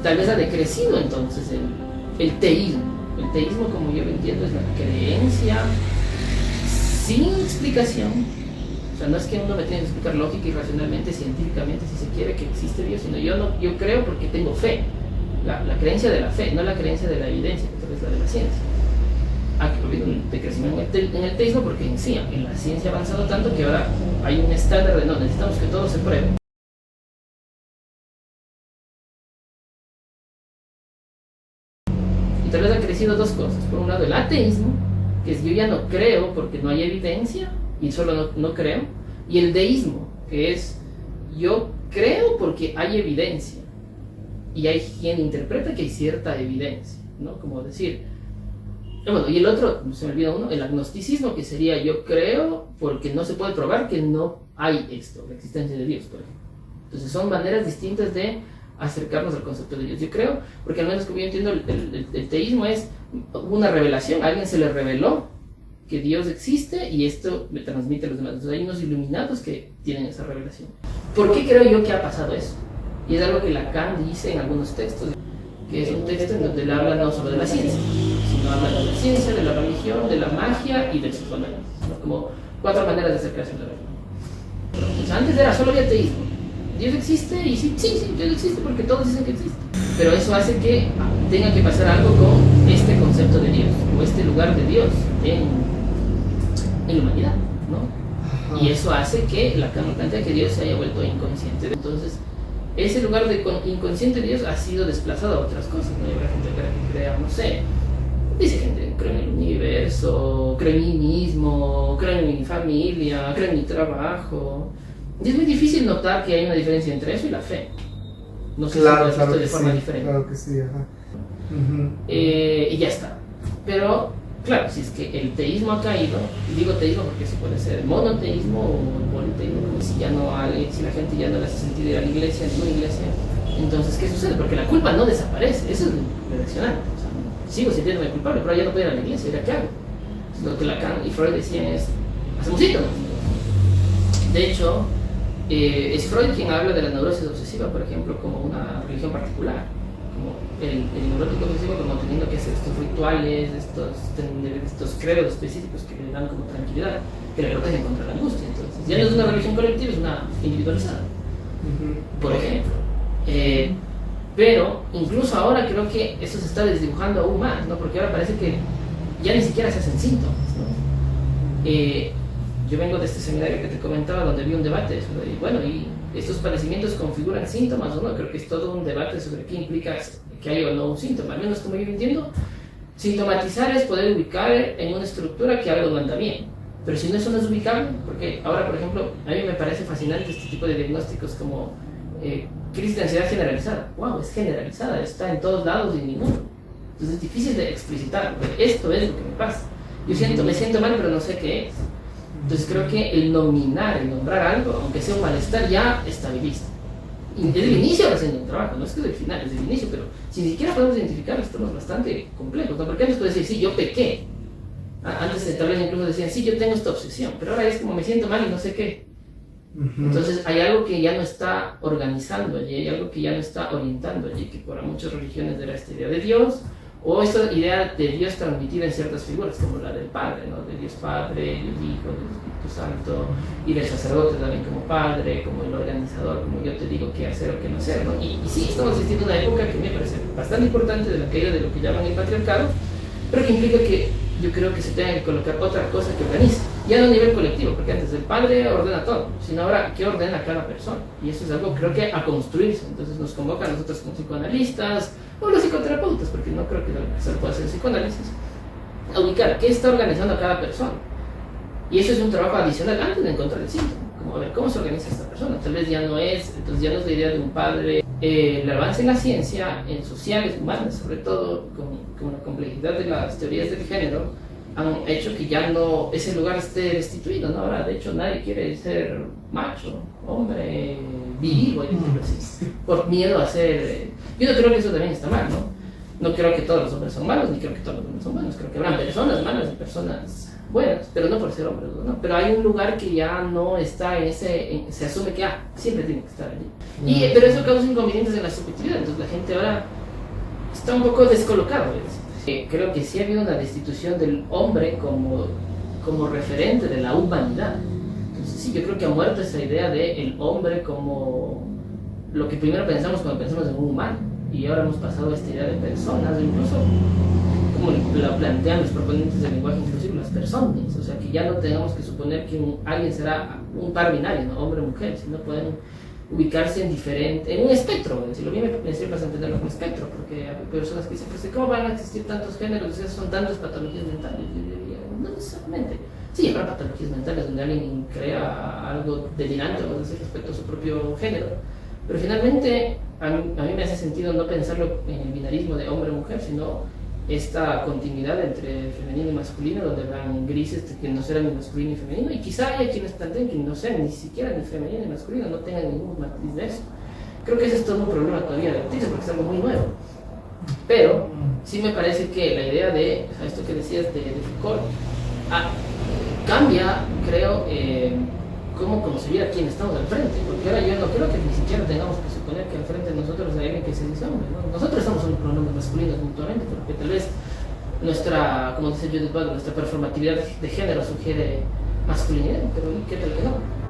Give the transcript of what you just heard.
tal vez ha decrecido entonces el teísmo. El teísmo, como yo lo entiendo, es la creencia sin explicación. O sea, no es que uno me tiene que explicar lógica y racionalmente, científicamente, si se quiere, que existe Dios, sino yo creo porque tengo fe. La creencia de la fe, no la creencia de la evidencia, que tal vez es la de la ciencia. Ha habido un decrecimiento en el teísmo porque en sí, en la ciencia ha avanzado tanto que ahora hay un estándar de no, necesitamos que todo se pruebe. Y tal vez han crecido dos cosas. Por un lado, el ateísmo, que es yo ya no creo porque no hay evidencia y solo no creo. Y el deísmo, que es yo creo porque hay evidencia. Y hay quien interpreta que hay cierta evidencia, ¿no? Como decir, bueno, y el otro, se me olvida uno, el agnosticismo, que sería yo creo porque no se puede probar que no hay esto, la existencia de Dios, por ejemplo. Entonces son maneras distintas de acercarnos al concepto de Dios. Yo creo, porque al menos como yo entiendo, el teísmo es una revelación, a alguien se le reveló que Dios existe y esto me transmite a los demás. Entonces hay unos iluminados que tienen esa revelación. ¿Por qué creo yo que ha pasado eso? Y es algo que Lacan dice en algunos textos, que es un texto en donde él habla no solo de la ciencia, sino habla de la ciencia, de la religión, de la magia y del psicoanálisis, ¿no? Como 4 maneras de acercarse a la religión. Entonces, antes era solo el ateísmo. Dios existe y sí, Dios existe porque todos dicen que existe. Pero eso hace que tenga que pasar algo con este concepto de Dios, o este lugar de Dios en la humanidad, ¿no? Y eso hace que Lacan plantea que Dios se haya vuelto inconsciente. Entonces, ese lugar de inconsciente de Dios ha sido desplazado a otras cosas, ¿no? Hay gente que crea, no sé, dice gente, creo en el universo, creo en mí mismo, creo en mi familia, creo en mi trabajo. Y es muy difícil notar que hay una diferencia entre eso y la fe. No sé si lo has visto de forma diferente. Claro que sí, ajá. Y ya está. Pero, claro, si es que el teísmo ha caído, y digo teísmo porque eso puede ser monoteísmo o politeísmo, si la gente ya no le hace sentido ir a la iglesia, ninguna iglesia, entonces, ¿qué sucede? Porque la culpa no desaparece, eso es lo reaccionante. O sea, sigo sintiéndome culpable, pero ya no puedo ir a la iglesia, ¿y qué hago? Lo que Lacan y Freud decían es, hacemos síntomas. De hecho, es Freud quien habla de la neurosis obsesiva, por ejemplo, como una religión particular, como el neurótico obsesivo, como teniendo que hacer estos rituales, estos credos específicos que le dan como tranquilidad, que le protegen contra la angustia. Entonces, ya no es una religión colectiva, es una individualizada, por ejemplo. Pero incluso ahora creo que eso se está desdibujando aún más, ¿no? Porque ahora parece que ya ni siquiera se hacen síntomas, ¿no? Yo vengo de este seminario que te comentaba donde vi un debate sobre, bueno, ¿y estos padecimientos configuran síntomas o no? Creo que es todo un debate sobre qué implica que haya o no un síntoma. Al menos como yo entiendo, sintomatizar es poder ubicar en una estructura que algo no anda bien. Pero si no, eso no es ubicable, porque ahora, por ejemplo, a mí me parece fascinante este tipo de diagnósticos como crisis de ansiedad generalizada. ¡Wow! Es generalizada, está en todos lados y en ninguno. Entonces es difícil de explicitar, porque esto es lo que me pasa. Me siento mal, pero no sé qué es. Entonces creo que el nombrar algo, aunque sea un malestar, ya estabiliza. Y desde el inicio recién de un trabajo, no es que desde el final, desde el inicio, pero si ni siquiera podemos identificarlo, estamos bastante complejos, ¿no? Porque antes puedes decir, sí, yo pequé. Antes tal vez incluso decían, sí, yo tengo esta obsesión, pero ahora es como me siento mal y no sé qué. Entonces hay algo que ya no está organizando allí, hay algo que ya no está orientando allí, que para muchas religiones era esta idea de Dios, o esta idea de Dios transmitida en ciertas figuras, como la del Padre, ¿no? De Dios Padre, del Hijo, del Espíritu Santo, y del sacerdote también como Padre, como el organizador, como yo te digo qué hacer o qué no hacer, ¿no? Y sí, estamos asistiendo a una época que me parece bastante importante de la caída de lo que llaman el patriarcado, pero que implica que yo creo que se tenga que colocar otra cosa que organice, ya no a nivel colectivo, porque antes el padre ordena todo, sino ahora qué ordena cada persona, y eso es algo creo que a construirse. Entonces nos convoca a nosotros como psicoanalistas o los psicoterapeutas, porque no creo que se pueda hacer psicoanálisis, a ubicar qué está organizando a cada persona, y eso es un trabajo adicional antes de encontrar el síntoma, como a ver cómo se organiza esta persona. Tal vez ya no es la idea de un padre. El avance en la ciencia, en sociales, humanas, sobre todo con la complejidad de las teorías del género, han hecho que ya no ese lugar esté destituido, ¿no? Ahora, de hecho, nadie quiere ser macho, hombre, viril, voy a decirlo así, por miedo a ser... Yo no creo que eso también está mal, ¿no? No creo que todos los hombres son malos, ni creo que todos los hombres son buenos. Creo que habrán personas malas y personas buenas, pero no por ser hombres, ¿no? Pero hay un lugar que ya no está en ese, se asume que siempre tiene que estar allí. Pero eso causa inconvenientes en la subjetividad, entonces la gente ahora está un poco descolocada. Creo que sí ha habido una destitución del hombre como referente de la humanidad. Entonces sí, yo creo que ha muerto esa idea de el hombre como lo que primero pensamos cuando pensamos en un humano, y ahora hemos pasado a esta idea de personas, incluso como lo plantean los proponentes del lenguaje inclusivo, las personas, o sea, que ya no tengamos que suponer que alguien será un par binario, ¿no? Hombre o mujer, sino pueden ubicarse en un espectro. Si lo bien me sirve para entenderlo como espectro, porque hay personas que dicen, pues, ¿cómo van a existir tantos géneros? Son tantas patologías mentales. Yo diría, no necesariamente. Sí, habrá patologías mentales donde alguien crea algo delirante, vamos a decir, respecto a su propio género, pero finalmente a mí me hace sentido no pensarlo en el binarismo de hombre o mujer, sino esta continuidad entre femenino y masculino, donde habrán grises que no serán ni masculino ni femenino, y quizá haya quienes planteen que no sean ni siquiera ni femenino ni masculino, no tengan ningún matiz de eso. Creo que ese es todo un problema todavía de autismo, porque es algo muy nuevo. Pero sí me parece que la idea de esto que decías de Foucault cambia, creo, cómo concebir a quien estamos al frente, porque ahora yo no creo que ni siquiera tengamos que suponer que al frente de nosotros hay alguien que se dice hombre, ¿no? Nosotros estamos en pronombres masculinos mutuamente, porque tal vez nuestra, como dice Judith Butler, nuestra performatividad de género sugiere masculinidad, pero ¿qué tal que no?